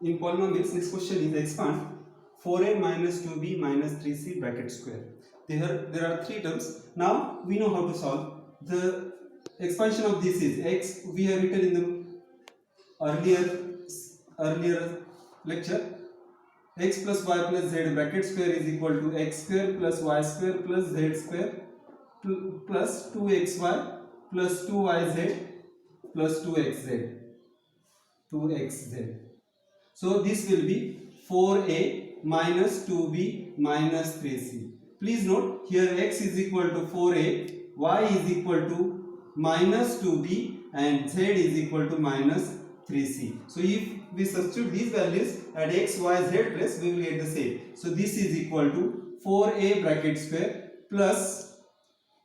In polynomials, next question is expand 4a minus 2b minus 3c bracket square. There are three terms. Now we know how to solve. The expansion of this is x. We have written in the earlier lecture, x plus y plus z bracket square is equal to x square plus y square plus z square plus 2xy plus 2yz plus 2xz. So this will be 4a minus 2b minus 3c. Please note here x is equal to 4a, y is equal to minus 2b and z is equal to minus 3c. So if we substitute these values at x, y, z place, we will get the same. So this is equal to 4a bracket square plus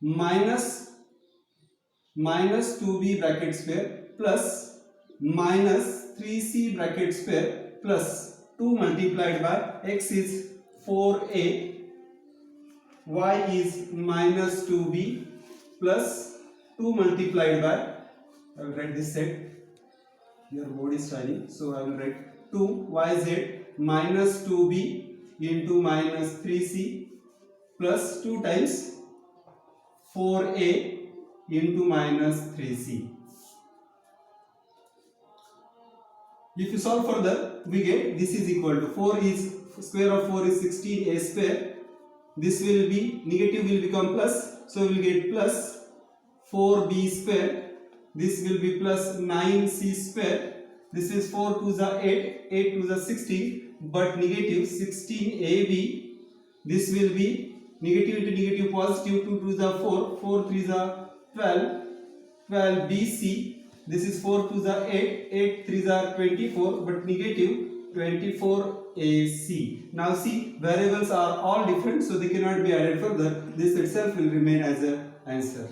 minus 2b bracket square plus minus 3c bracket square plus 2 multiplied by x is 4a, y is minus 2b plus 2 multiplied by, I will write this set, your board is shining, so I will write 2yz minus 2b into minus 3c plus 2 times 4a into minus 3c. If you solve further, we get this is equal to 4 is square of 4 is 16a square. This will be negative will become plus, so we will get plus 4b square. This will be plus 9c square. This is 4 to the 8, 8 to the 16, but negative 16ab. This will be negative into negative positive, 2 to the 4, 4 3 the 12, 12bc. This is 4 to the 8, 8 3 the 24, but negative 24ac. Now see, variables are all different, so they cannot be added further. This itself will remain as an answer.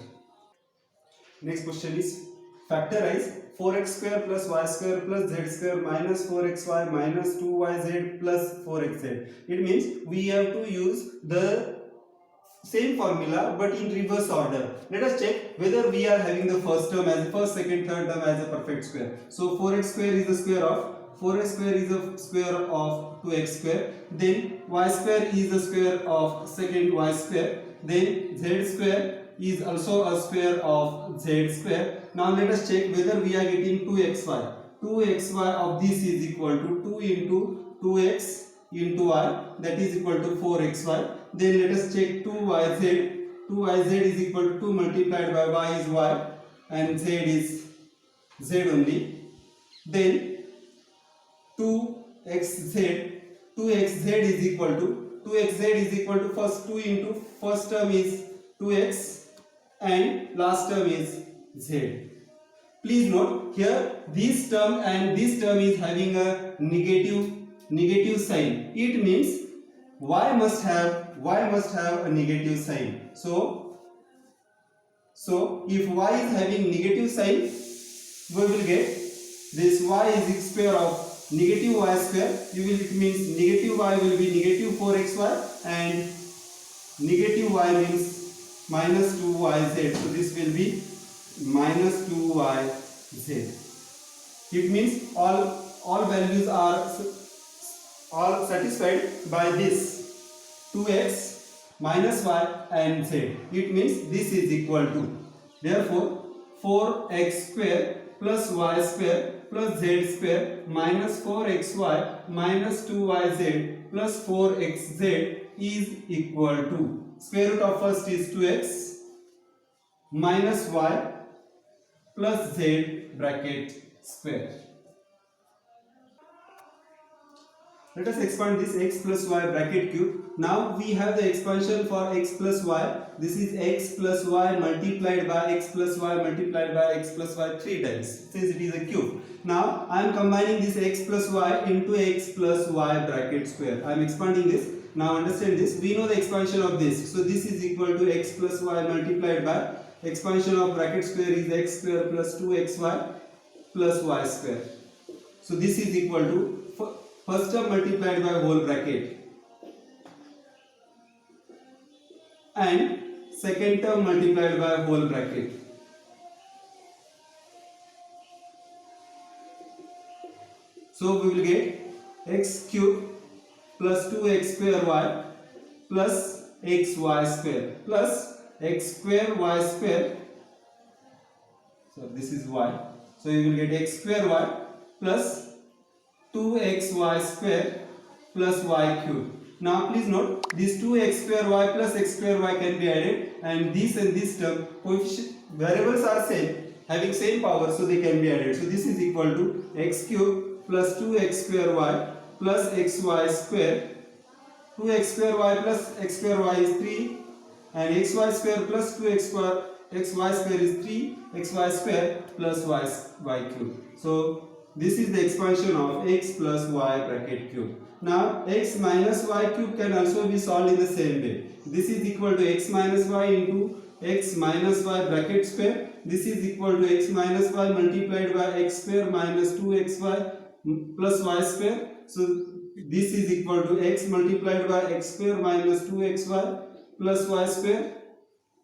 Next question is factorize 4x square plus y square plus z square minus 4xy minus 2yz plus 4xz. It means we have to use the same formula but in reverse order. Let us check whether we are having the first term as first, second, third term as a perfect square. So 4x square is the square of 4x square is the square of 2x square. Then y square is the square of second y square. Then z square is also a square of z square. Now let us check whether we are getting 2xy. 2xy of this is equal to 2 into 2x into y, that is equal to 4xy. Then let us check 2yz. 2yz is equal to 2 multiplied by y is y and z is z only. Then 2xz. 2xz is equal to first 2 into first term is 2x and last term is z. Please note here this term and this term is having a negative sign. It means y must have a negative sign. So if y is having negative sign, we will get this y is square of negative y square. It means negative y will be negative 4xy and negative y means minus 2yz. So this will be minus 2yz. It means all values are all satisfied by this 2x minus y and z. It means this is equal to, therefore 4x square plus y square plus z square minus 4xy minus 2yz plus 4xz is equal to square root of first is 2x minus y plus z bracket square. Let us expand this x plus y bracket cube. Now we have the expansion for x plus y. This is x plus y multiplied by x plus y multiplied by x plus y 3 times, since it is a cube. Now I am combining this x plus y into x plus y bracket square. I am expanding this. Now understand this. We know the expansion of this. So this is equal to x plus y multiplied by expansion of bracket square is x square plus 2xy plus y square. So this is equal to first term multiplied by whole bracket and second term multiplied by whole bracket. So we will get x cube plus 2x square y plus xy square plus x square y square. So this is y. So you will get x square y plus 2xy square plus y cube. Now please note, these 2x square y plus x square y can be added, and this term coefficient variables are same, having same power, so they can be added. So this is equal to x cube plus 2x square y plus xy square. 2x square y plus x square y is 3, and xy square plus 2x square xy square is 3, xy square plus y cube. So this is the expansion of x plus y bracket cube. Now x minus y cube can also be solved in the same way. This is equal to x minus y into x minus y bracket square. This is equal to x minus y multiplied by x square minus 2xy plus y square. So this is equal to x multiplied by x square minus 2xy plus y square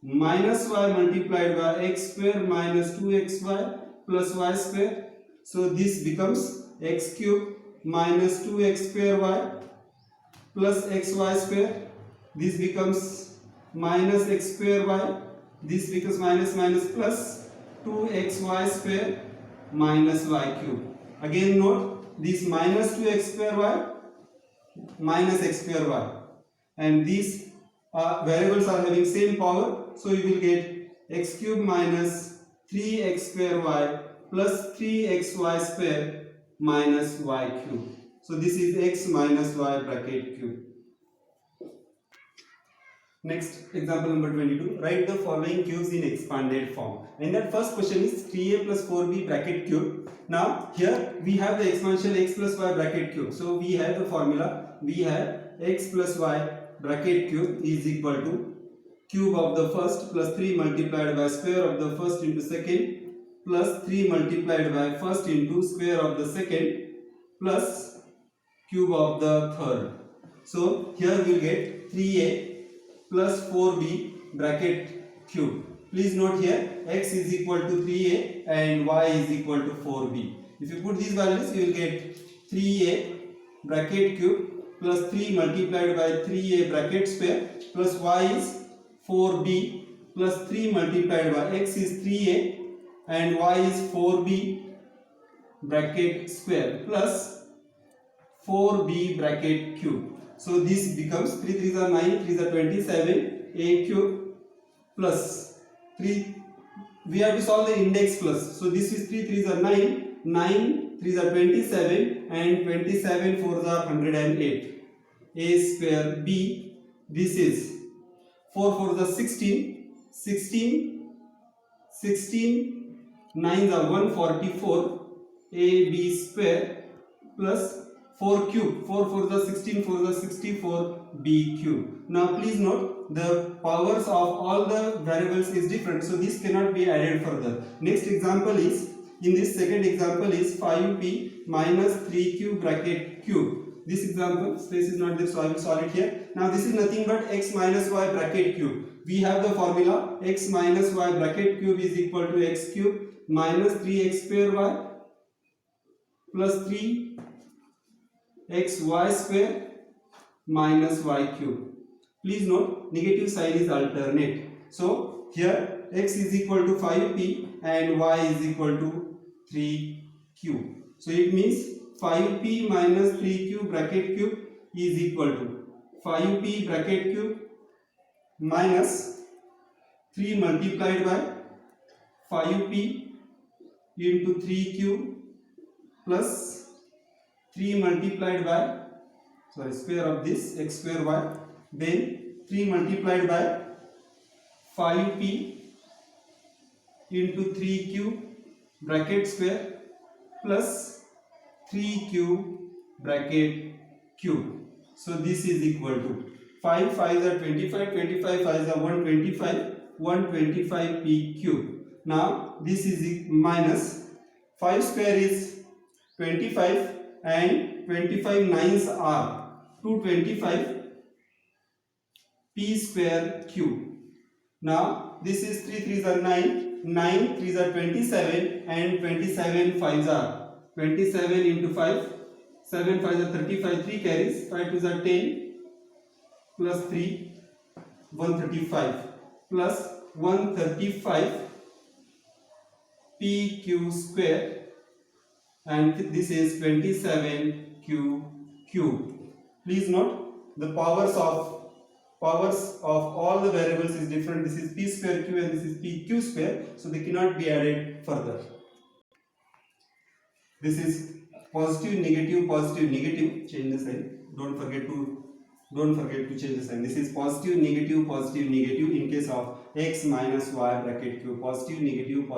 minus y multiplied by x square minus 2xy plus y square. So this becomes x cube minus 2x square y plus xy square. This becomes minus x square y. This becomes minus minus plus 2xy square minus y cube. Again note, this minus 2x square y minus x square y, and these variables are having same power, so you will get x cube minus 3x square y plus 3xy square minus y cube. So this is x minus y bracket cube. Next, example number 22. Write the following cubes in expanded form. And that first question is 3a plus 4b bracket cube. Now here we have the expansion x plus y bracket cube. So we have the formula. We have x plus y bracket cube is equal to cube of the first plus 3 multiplied by square of the first into second plus 3 multiplied by first into square of the second plus cube of the third. So here we will get 3a plus 4b bracket cube. Please note here x is equal to 3a and y is equal to 4b. If you put these values, you will get 3a bracket cube plus 3 multiplied by 3a bracket square plus y is 4b plus 3 multiplied by x is 3a and y is 4b bracket square plus 4b bracket cube. So this becomes 3 3s are 9, 3s are 27, a cube plus 3. We have to solve the index plus. So this is 3 3s are 9, 9 3s are 27, and 27 4s are 108. A square b. This is 4 4s are 16, 16, 16, 9s are 144. A b square plus 4 cube, 4 4s are 16, 4s are 64, b cube. Now please note, the powers of all the variables is different, so this cannot be added further. Next example is, in this second example is 5p minus 3q bracket cube. This example, space is not there, so I will solve it here. Now this is nothing but x minus y bracket cube. We have the formula x minus y bracket cube is equal to x cube minus 3x square y plus 3 xy square minus y cube. Please note, negative sign is alternate. So here x is equal to 5p and y is equal to 3q. So it means 5p minus 3q bracket cube is equal to 5p bracket cube minus 3 multiplied by 5p into 3q plus 3 multiplied by square of this x square y, then 3 multiplied by 5p into 3q bracket square plus 3q bracket cube. So this is equal to 5 5s are 25, 25 5s are 125, 125p cube. Now this is minus 5 square is 25 and 25 9s are 225 p square cube. Now this is 3 3s are 9, 9 3s are 27 and 27 5s are 27 into 5 7 5 are 35, 3 carries, 5 2s are 10, plus 3, 135, plus 135 pq square, and this is 27q cube. Please note the powers of all the variables is different. This is p square q and this is pq square, so they cannot be added further. This is positive, negative. Change the sign. Don't forget to change the sign. This is positive, negative in case of x minus y bracket q. Positive, negative,